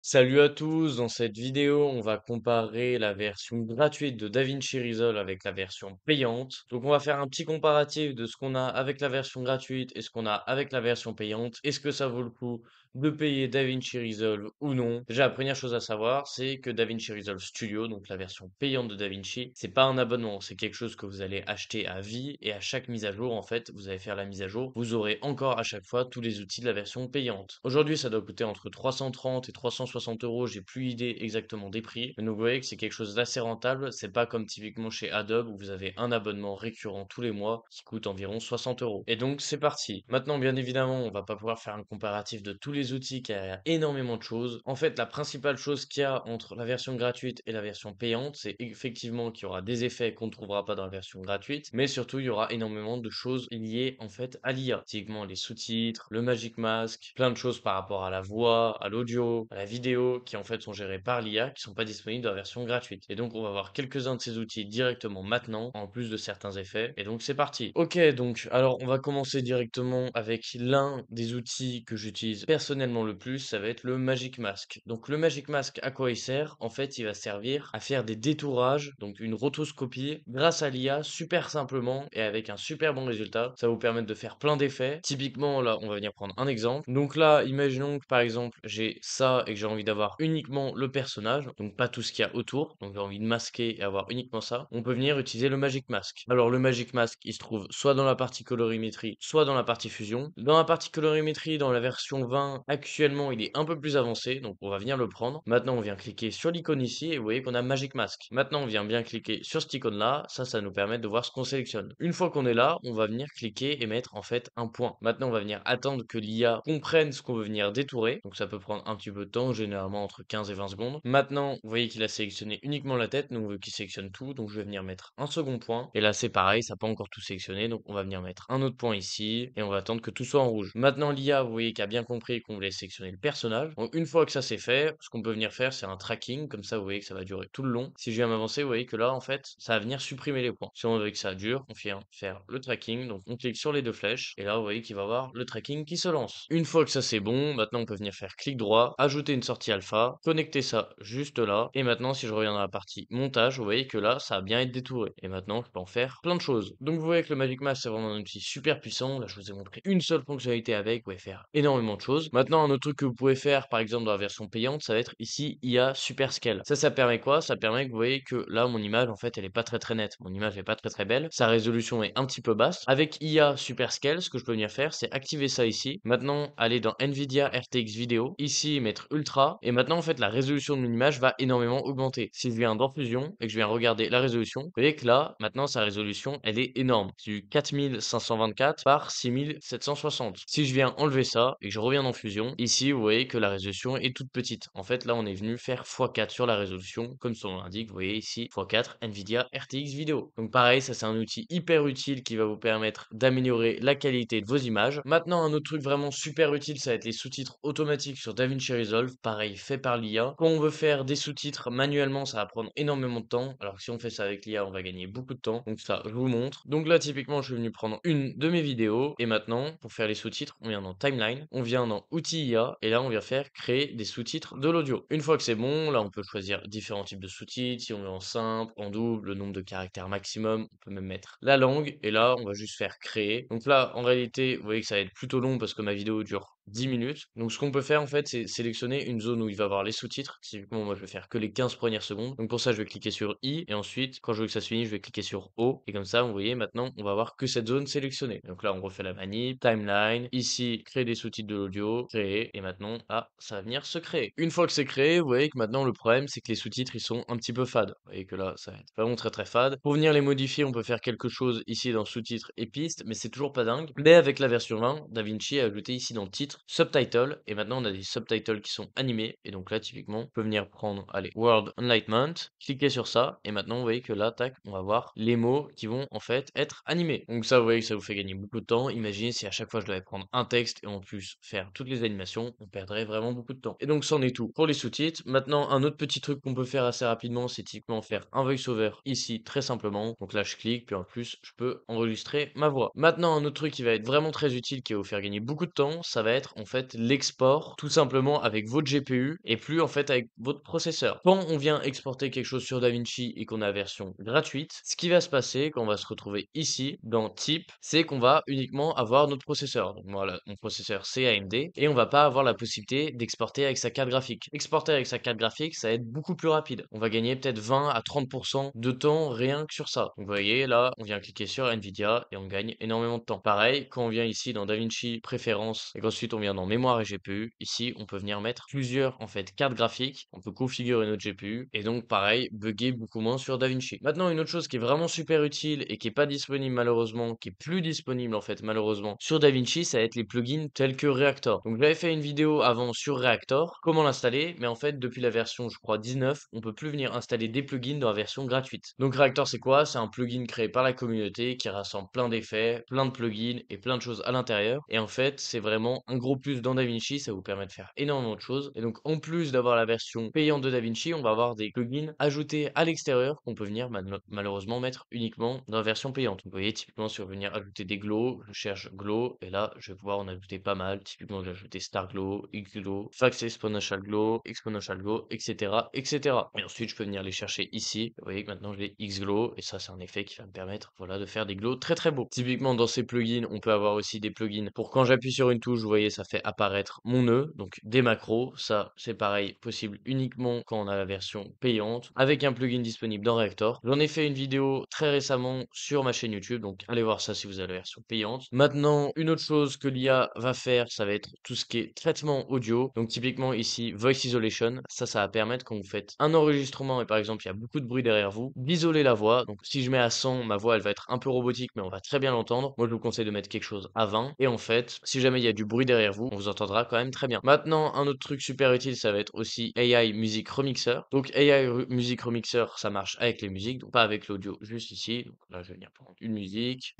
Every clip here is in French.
Salut à tous, dans cette vidéo, on va comparer la version gratuite de DaVinci Resolve avec la version payante. Donc on va faire un petit comparatif de ce qu'on a avec la version gratuite et ce qu'on a avec la version payante. Est-ce que ça vaut le coup de payer DaVinci Resolve ou non? Déjà, la première chose à savoir, c'est que DaVinci Resolve Studio, donc la version payante de DaVinci, c'est pas un abonnement, c'est quelque chose que vous allez acheter à vie et à chaque mise à jour, en fait, vous allez faire la mise à jour, vous aurez encore à chaque fois tous les outils de la version payante. Aujourd'hui, ça doit coûter entre 330 et 360 euros, j'ai plus idée exactement des prix, mais donc vous voyez que c'est quelque chose d'assez rentable, c'est pas comme typiquement chez Adobe où vous avez un abonnement récurrent tous les mois qui coûte environ 60 euros. Et donc c'est parti. Maintenant, bien évidemment, on va pas pouvoir faire un comparatif de tous les outils car il y a énormément de choses. En fait, la principale chose qu'il y a entre la version gratuite et la version payante, c'est effectivement qu'il y aura des effets qu'on ne trouvera pas dans la version gratuite, mais surtout il y aura énormément de choses liées en fait à l'IA. Typiquement les sous-titres, le Magic Mask, plein de choses par rapport à la voix, à l'audio, à la vidéo, qui en fait sont gérées par l'IA, qui sont pas disponibles dans la version gratuite. Et donc on va voir quelques-uns de ces outils directement maintenant, en plus de certains effets. Et donc c'est parti. Ok, donc alors on va commencer directement avec l'un des outils que j'utilise personnellement le plus, ça va être le Magic Mask. Donc le Magic Mask, à quoi il sert? En fait, il va servir à faire des détourages, donc une rotoscopie, grâce à l'IA, super simplement et avec un super bon résultat. Ça va vous permettre de faire plein d'effets. Typiquement, là, on va venir prendre un exemple. Donc là, imaginons que par exemple, j'ai ça et que j'ai envie d'avoir uniquement le personnage, donc pas tout ce qu'il y a autour. Donc j'ai envie de masquer et avoir uniquement ça. On peut venir utiliser le Magic Mask. Alors le Magic Mask, il se trouve soit dans la partie colorimétrie, soit dans la partie fusion. Dans la partie colorimétrie, dans la version 20, actuellement, il est un peu plus avancé, donc on va venir le prendre. Maintenant, on vient cliquer sur l'icône ici et vous voyez qu'on a Magic Mask. Maintenant, on vient bien cliquer sur cette icône-là. Ça nous permet de voir ce qu'on sélectionne. Une fois qu'on est là, on va venir cliquer et mettre en fait un point. Maintenant, on va venir attendre que l'IA comprenne ce qu'on veut venir détourer. Donc ça peut prendre un petit peu de temps, généralement entre 15 et 20 secondes. Maintenant, vous voyez qu'il a sélectionné uniquement la tête, donc on veut qu'il sélectionne tout. Donc je vais venir mettre un second point. Et là, c'est pareil, ça n'a pas encore tout sélectionné. Donc on va venir mettre un autre point ici et on va attendre que tout soit en rouge. Maintenant, l'IA, vous voyez qu'il a bien compris qu'on voulait sélectionner le personnage. Donc une fois que ça c'est fait, ce qu'on peut venir faire, c'est un tracking. Comme ça, vous voyez que ça va durer tout le long. Si je viens m'avancer, vous voyez que là, en fait, ça va venir supprimer les points. Si on veut que ça dure, on vient faire le tracking. Donc on clique sur les deux flèches. Et là, vous voyez qu'il va y avoir le tracking qui se lance. Une fois que ça c'est bon, maintenant on peut venir faire clic droit, ajouter une sortie alpha, connecter ça juste là. Et maintenant, si je reviens dans la partie montage, vous voyez que là, ça va bien être détouré. Et maintenant, je peux en faire plein de choses. Donc vous voyez que le Magic Mask, c'est vraiment un outil super puissant. Là, je vous ai montré une seule fonctionnalité avec. Vous pouvez faire énormément de choses. Maintenant, un autre truc que vous pouvez faire, par exemple, dans la version payante, ça va être ici IA Super Scale. Ça permet quoi? Ça permet que vous voyez que là, mon image, en fait, elle est pas très nette. Mon image est pas très belle. Sa résolution est un petit peu basse. Avec IA Super Scale, ce que je peux venir faire, c'est activer ça ici. Maintenant, aller dans NVIDIA RTX Video. Ici, mettre Ultra. Et maintenant, en fait, la résolution de mon image va énormément augmenter. Si je viens dans Fusion et que je viens regarder la résolution, vous voyez que là, maintenant, sa résolution, elle est énorme. C'est du 4524 par 6760. Si je viens enlever ça et que je reviens dans Fusion, ici, vous voyez que la résolution est toute petite. En fait, là, on est venu faire x4 sur la résolution, comme son nom l'indique, vous voyez ici, x4 NVIDIA RTX Video. Donc pareil, ça c'est un outil hyper utile qui va vous permettre d'améliorer la qualité de vos images. Maintenant, un autre truc vraiment super utile, ça va être les sous-titres automatiques sur DaVinci Resolve, pareil, fait par l'IA. Quand on veut faire des sous-titres manuellement, ça va prendre énormément de temps, alors que si on fait ça avec l'IA, on va gagner beaucoup de temps. Donc ça, je vous montre. Donc là, typiquement, je suis venu prendre une de mes vidéos, et maintenant, pour faire les sous-titres, on vient dans Timeline, on vient dans Outils IA, et là, on vient faire créer des sous-titres de l'audio. Une fois que c'est bon, là, on peut choisir différents types de sous-titres, si on veut en simple, en double, le nombre de caractères maximum, on peut même mettre la langue, et là, on va juste faire créer. Donc là, en réalité, vous voyez que ça va être plutôt long parce que ma vidéo dure 10 minutes. Donc ce qu'on peut faire en fait, c'est sélectionner une zone où il va y avoir les sous-titres. Typiquement, moi je vais faire que les 15 premières secondes. Donc pour ça, je vais cliquer sur I et ensuite, quand je veux que ça se finisse, je vais cliquer sur O. Et comme ça, vous voyez, maintenant, on va avoir que cette zone sélectionnée. Donc là, on refait la manip, timeline, ici, créer des sous-titres de l'audio, créer, et maintenant, ah, ça va venir se créer. Une fois que c'est créé, vous voyez que maintenant, le problème, c'est que les sous-titres, ils sont un petit peu fades. Vous voyez que là, ça va être vraiment très fade. Pour venir les modifier, on peut faire quelque chose ici dans sous-titres et pistes, mais c'est toujours pas dingue. Mais avec la version 20, DaVinci a ajouté ici dans titre, subtitle, et maintenant on a des subtitles qui sont animés, et donc là typiquement, on peut venir prendre, allez, World Enlightenment, cliquer sur ça, et maintenant vous voyez que là, tac, on va voir les mots qui vont en fait être animés. Donc ça, vous voyez que ça vous fait gagner beaucoup de temps. Imaginez si à chaque fois je devais prendre un texte et en plus faire toutes les animations, on perdrait vraiment beaucoup de temps. Et donc, c'en est tout pour les sous-titres. Maintenant, un autre petit truc qu'on peut faire assez rapidement, c'est typiquement faire un voice-over ici, très simplement. Donc là, je clique, puis en plus, je peux enregistrer ma voix. Maintenant, un autre truc qui va être vraiment très utile, qui va vous faire gagner beaucoup de temps, ça va être en fait l'export, tout simplement avec votre GPU et plus en fait avec votre processeur. Quand on vient exporter quelque chose sur DaVinci et qu'on a la version gratuite, ce qui va se passer quand on va se retrouver ici dans Type, c'est qu'on va uniquement avoir notre processeur. Donc voilà, mon processeur c'est AMD et on va pas avoir la possibilité d'exporter avec sa carte graphique. Exporter avec sa carte graphique, ça va être beaucoup plus rapide. On va gagner peut-être 20 à 30% de temps rien que sur ça. Donc vous voyez là, on vient cliquer sur Nvidia et on gagne énormément de temps. Pareil, quand on vient ici dans DaVinci Préférences et qu'ensuite on vient dans Mémoire et GPU, ici on peut venir mettre plusieurs en fait cartes graphiques, on peut configurer notre GPU et donc pareil, bugger beaucoup moins sur DaVinci. Maintenant, une autre chose qui est vraiment super utile et qui est pas disponible malheureusement, qui est plus disponible en fait malheureusement sur DaVinci, ça va être les plugins tels que Reactor. Donc j'avais fait une vidéo avant sur Reactor, comment l'installer, mais en fait depuis la version je crois 19, on peut plus venir installer des plugins dans la version gratuite. Donc Reactor c'est quoi? C'est un plugin créé par la communauté qui rassemble plein d'effets, plein de plugins et plein de choses à l'intérieur. Et en fait, c'est vraiment un gros plus dans DaVinci, ça vous permet de faire énormément de choses. Et donc en plus d'avoir la version payante de DaVinci, on va avoir des plugins ajoutés à l'extérieur qu'on peut venir malheureusement mettre uniquement dans la version payante. Vous voyez, typiquement, si on veut venir ajouter des glows, je cherche glow, et là, je vais pouvoir en ajouter pas mal. Typiquement, j'ai ajouté Star Glow, X Glow, Fax Exponential Glow, etc., etc. Et ensuite, je peux venir les chercher ici. Vous voyez que maintenant, j'ai X Glow, et ça, c'est un effet qui va me permettre, voilà, de faire des glows très très beaux. Typiquement, dans ces plugins, on peut avoir aussi des plugins pour quand j'appuie sur une touche, vous voyez, ça fait apparaître mon nœud, donc des macros. Ça, c'est pareil, possible uniquement quand on a la version payante, avec un plugin disponible dans Reactor. J'en ai fait une vidéo très récemment sur ma chaîne YouTube, donc allez voir ça si vous avez la version payante. Maintenant, une autre chose que l'IA va faire, ça va être tout ce qui est traitement audio. Donc typiquement ici, Voice Isolation, ça va permettre quand vous faites un enregistrement et par exemple il y a beaucoup de bruit derrière vous, d'isoler la voix. Donc si je mets à 100, ma voix elle va être un peu robotique, mais on va très bien l'entendre. Moi je vous conseille de mettre quelque chose à 20. Et en fait, si jamais il y a du bruit derrière vous, on vous entendra quand même très bien. Maintenant, un autre truc super utile, ça va être aussi AI Music Remixer. Donc AI Music Remixer, ça marche avec les musiques, donc pas avec l'audio, juste ici. Donc là, je vais venir prendre une musique.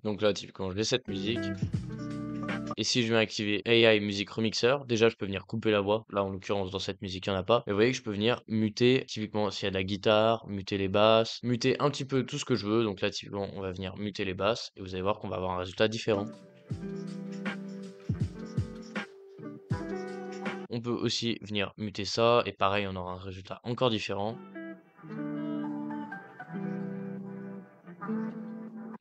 Donc là, typiquement, j'ai cette musique. Et si je viens activer AI Music Remixer, déjà je peux venir couper la voix. Là en l'occurrence dans cette musique il n'y en a pas. Mais vous voyez que je peux venir muter, typiquement s'il y a de la guitare, muter les basses, muter un petit peu tout ce que je veux. Donc là typiquement on va venir muter les basses et vous allez voir qu'on va avoir un résultat différent. On peut aussi venir muter ça et pareil on aura un résultat encore différent.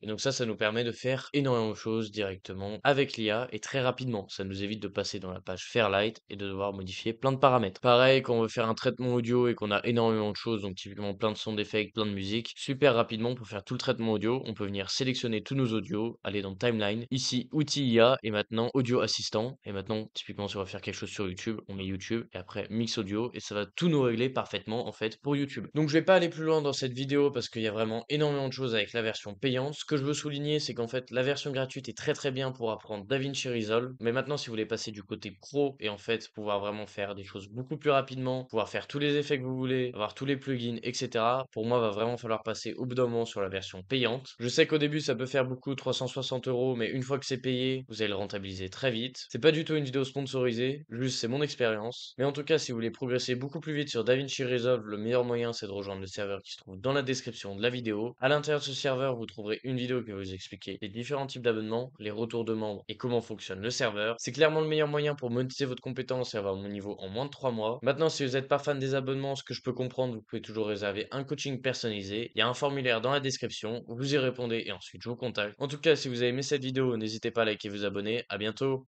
Et donc ça nous permet de faire énormément de choses directement avec l'IA et très rapidement. Ça nous évite de passer dans la page Fairlight et de devoir modifier plein de paramètres. Pareil, quand on veut faire un traitement audio et qu'on a énormément de choses, donc typiquement plein de sons d'effets, plein de musique, super rapidement pour faire tout le traitement audio, on peut venir sélectionner tous nos audios, aller dans Timeline, ici outils IA et maintenant audio assistant. Et maintenant, typiquement si on va faire quelque chose sur YouTube, on met YouTube et après mix audio et ça va tout nous régler parfaitement en fait pour YouTube. Donc je vais pas aller plus loin dans cette vidéo parce qu'il y a vraiment énormément de choses avec la version payante. Ce que je veux souligner, c'est qu'en fait, la version gratuite est très très bien pour apprendre DaVinci Resolve. Mais maintenant, si vous voulez passer du côté pro et en fait pouvoir vraiment faire des choses beaucoup plus rapidement, pouvoir faire tous les effets que vous voulez, avoir tous les plugins, etc. Pour moi, va vraiment falloir passer au bout d'un moment sur la version payante. Je sais qu'au début, ça peut faire beaucoup, 360 euros, mais une fois que c'est payé, vous allez le rentabiliser très vite. C'est pas du tout une vidéo sponsorisée, juste c'est mon expérience. Mais en tout cas, si vous voulez progresser beaucoup plus vite sur DaVinci Resolve, le meilleur moyen, c'est de rejoindre le serveur qui se trouve dans la description de la vidéo. À l'intérieur de ce serveur, vous trouverez une vidéo qui va vous expliquer les différents types d'abonnements, les retours de membres et comment fonctionne le serveur. C'est clairement le meilleur moyen pour monétiser votre compétence et avoir mon niveau en moins de 3 mois. Maintenant, si vous n'êtes pas fan des abonnements, ce que je peux comprendre, vous pouvez toujours réserver un coaching personnalisé. Il y a un formulaire dans la description, vous y répondez et ensuite je vous contacte. En tout cas, si vous avez aimé cette vidéo, n'hésitez pas à liker et vous abonner. À bientôt!